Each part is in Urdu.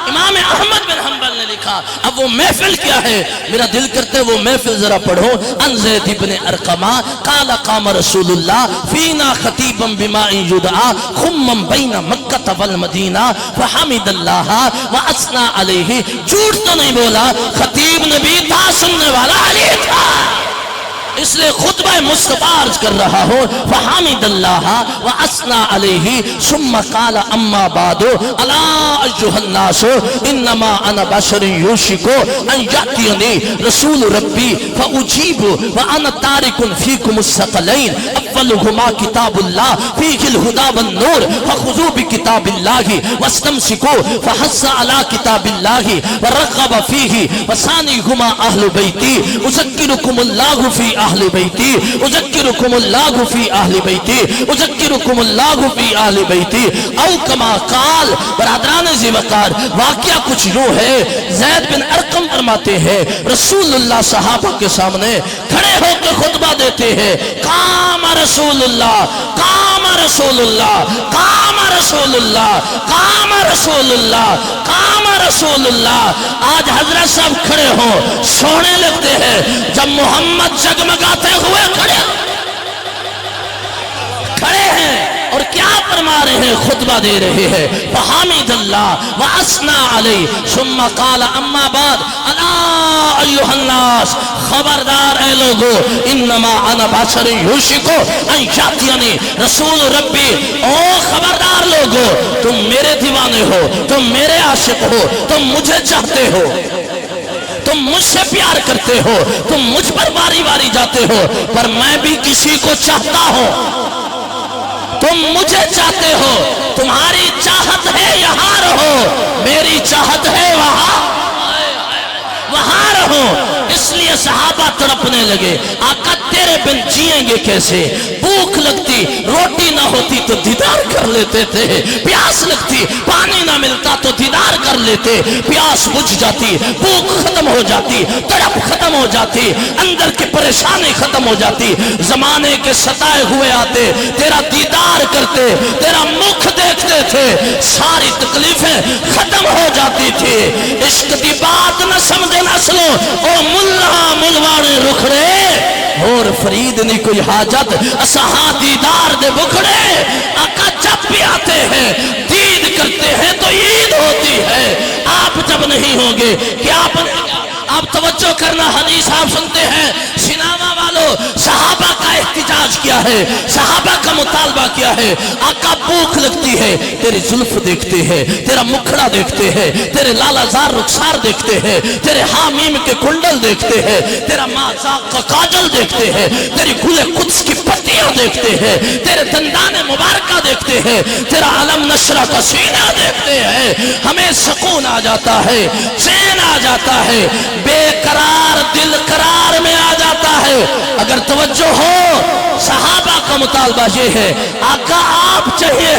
امام احمد بن حنبل نے لکھا، اب وہ محفل کیا ہے؟ میرا دل کرتے وہ محفل ذرا پڑھو۔ ان زید بن ارقمہ قال قام رسول اللہ فینا خطیبا بماء یدعا خمم بین مکہ والمدینہ فحمد اللہ واثنى علیہ۔ جھوٹ تو نہیں بولا، خطیب نبی تھا، سننے والا علی تھا، اس لئے خطبہ مصطفیٰ عرض کر رہا ہو فحمد اللہ واثنى علیہ ثم قال اما بعد الا ایھا الناس انما انا بشر یوشک ان یاتینی رسول ربی فاجیب وانا تارک فیکم الثقلین اولهما کتاب اللہ فیہ الہدی والنور فخذوا بکتاب اللہ واستمسکوا فحث علی کتاب اللہ ورغب فیہ وثانیہما اہل بیتی اذکرکم اللہ فی اہل بیتی اذکرکم اللہ فی اہل بیتی اذکرکم اللہ فی اہل بیتی او کما قال۔ برادران ذی وقار، واقعہ کچھ یوں ہے، زید بن ارقم فرماتے ہیں رسول اللہ صحابہ کے سامنے کھڑے ہو کے خطبہ دیتے ہیں، قام رسول اللہ، قام رسول اللہ، قام رسول اللہ، قام رسول اللہ، قام رسول اللہ۔ آج حضرت صاحب کھڑے ہوں سونے لگتے ہیں، جب محمد جگمگاتے ہوئے کھڑے ہیں اور کیا فرما رہے ہیں؟ خطبہ دے رہے ہیں فحمد اللہ واثنى علیہ ثم قال اما بعد الا ایھا الناس، خبردار اے لوگو، انما انا بشر یوشک ان یاتینی رسول ربی، او خبردار لوگو، تم میرے دیوانے ہو، تم میرے عاشق ہو، تم مجھے چاہتے ہو، تم مجھ سے پیار کرتے ہو، تم مجھ پر باری باری جاتے ہو، پر میں بھی کسی کو چاہتا ہوں، تم مجھے چاہتے ہو، تمہاری چاہت ہے یہاں رہو، میری چاہت ہے وہاں رہو۔ اس لیے صحابہ تڑپنے لگے، آقا تیرے بن جیئیں گے کیسے؟ بھوک لگتی، روٹی نہ ہوتی تو دیدار کر لیتے تھے، پیاس لگتی، پانی نہ ملتا تو دیدار کر لیتے، پیاس بجھ جاتی، بھوک ختم ہو جاتی، تڑپ ختم ہو جاتی، اندر کی پریشانی ختم ہو جاتی، زمانے کے ستائے ہوئے آتے، تیرا دیدار کرتے، تیرا مکھ دیکھتے تھے، ساری تکلیفیں ختم ہو جاتی تھی۔ عشق دی بات نہ سمجھے نسلوں، او ملہ ملوانے رکھڑے، اور فرید نہیں کوئی حاجت اسہاں دیدار دے بکھڑے۔ آقا جب بھی آتے ہیں، دید کرتے ہیں تو عید ہوتی ہے، آپ جب نہیں ہوں گے کیا آپ توجہ کرنا، حدیث آپ سنتے ہیں، سینما والوں صحابہ کا احتجاج کیا ہے، صحابہ کا مطالبہ کیا ہے، آقا بھوک لگتی ہے، تیری زلف دیکھتے ہیں، تیرا مکھڑا دیکھتے ہیں، تیرے لالا زار رخسار دیکھتے ہیں، تیرے حامیم کے کنڈل دیکھتے ہیں، تیرا مازاق کا کاجل دیکھتے ہیں، تیری گل قدس کی پتیاں دیکھتے ہیں، تیرے دندان مبارکہ دیکھتے ہیں، تیرا علم نشرہ کا سینہ دیکھتے ہیں، ہمیں سکون آ جاتا ہے، چین آ جاتا ہے، بے قرار دل قرار میں آ جاتا ہے۔ اگر توجہ ہو، صحابہ کا مطالبہ یہ ہے، آقا آپ چاہیے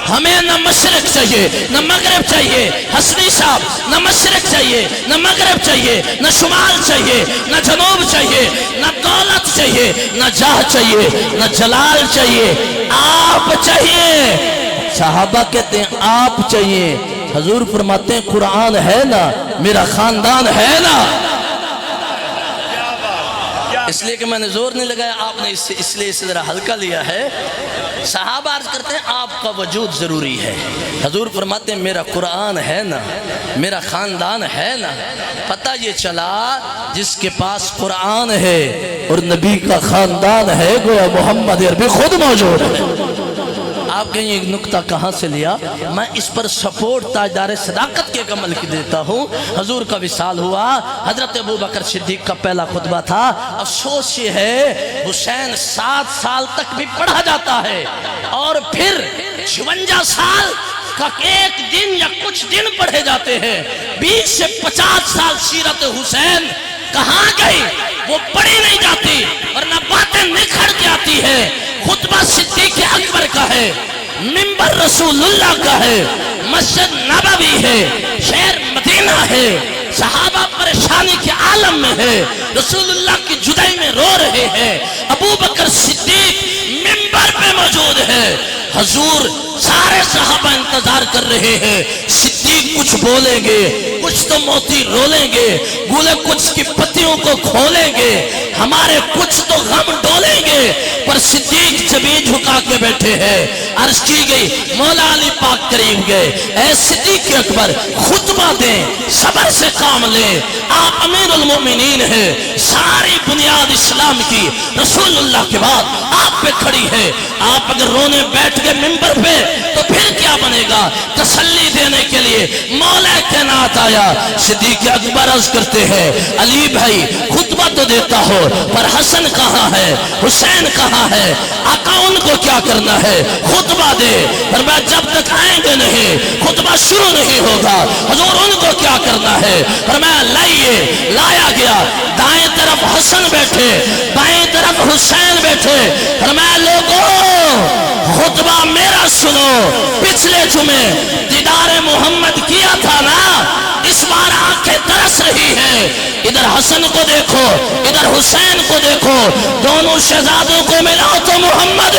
ہمیں نہ مشرق چاہیے نہ مغرب چاہیے، حسنی صاحب نہ مشرق چاہیے نہ مغرب چاہیے، نہ شمال چاہیے نہ جنوب چاہیے، نہ دولت چاہیے نہ جاہ چاہیے نہ جلال چاہیے، آپ چاہیے۔ صحابہ کہتے ہیں آپ چاہیے، حضور فرماتے ہیں قرآن ہے نا، میرا خاندان ہے نا۔ اس لیے کہ میں نے زور نہیں لگایا، آپ نے اس لیے اسے ذرا ہلکا لیا ہے۔ صحابہ عرض کرتے ہیں آپ کا وجود ضروری ہے، حضور فرماتے ہیں میرا قرآن ہے نا، میرا خاندان ہے نا۔ پتہ یہ چلا جس کے پاس قرآن ہے اور نبی کا خاندان ہے، گویا محمد عربی خود موجود ہے۔ آپ کہیں ایک نکتہ کہاں سے لیا؟ میں اس پر سپورٹ تاجدار صداقت کے عمل کی دیتا ہوں۔ حضور کا وصال ہوا، حضرت ابوبکر صدیق کا پہلا خطبہ تھا۔ افسوس یہ ہے حسین 7 سال تک بھی پڑھا جاتا ہے اور پھر 56 سال کا ایک دن یا کچھ دن پڑھے جاتے ہیں۔ 20 سے 50 سال سیرت حسین کہاں گئی؟ وہ پڑھی نہیں جاتی ورنہ باتیں نکھر کے آتی ہے۔ خطبہ صدیق اکبر کا ہے، منبر رسول اللہ کا ہے، مسجد نبوی ہے، شہر مدینہ ہے، صحابہ پریشانی کے عالم میں ہے، رسول اللہ کی جدائی میں رو رہے ہیں، ابو بکر صدیق منبر پہ موجود ہے، حضور سارے صحابہ انتظار کر رہے ہیں، صدیق کچھ بولیں گے، کچھ تو موتی رولیں گے، گولے کچھ کی پتیوں کو کھولیں گے، ہمارے کچھ تو غم ڈولیں گے، پر صدیق زمین جھکا کے بیٹھے ہیں۔ عرض کی گئی مولا علی پاک قریب گئے، اے صدیق اکبر خطبہ دیں، صبر سے کام لیں، آپ امیر المومنین ہیں، ساری بنیاد اسلام کی رسول اللہ کے بعد آپ پہ کھڑی ہے، آپ اگر رونے بیٹھ گئے ممبر پہ تو پھر کیا بنے گا؟ تسلی دینے کے لیے مولا کائنات آیا۔ صدیق اکبر عرض کرتے ہیں علی بھائی خطبہ تو دیتا ہو پر حسن کہاں ہے، حسین کہاں ہے، آقا ان کو کیا کرنا ہے، خطبہ دے۔ فرمایا جب تک آئیں گے نہیں خطبہ شروع نہیں ہوگا، حضور ان کو کیا کرنا ہے؟ فرمایا لائیے، لایا گیا، دائیں طرف حسن بیٹھے، بائیں طرف حسین بیٹھے، فرمایا لوگوں خطبہ میرا سنو، پچھلے جمعے دیدار محمد کیا تھا نا، اس بار آنکھیں ترس رہی ہیں، ادھر حسن کو دیکھو ادھر حسین کو دیکھو، دونوں شہزادوں کو ملا تو محمد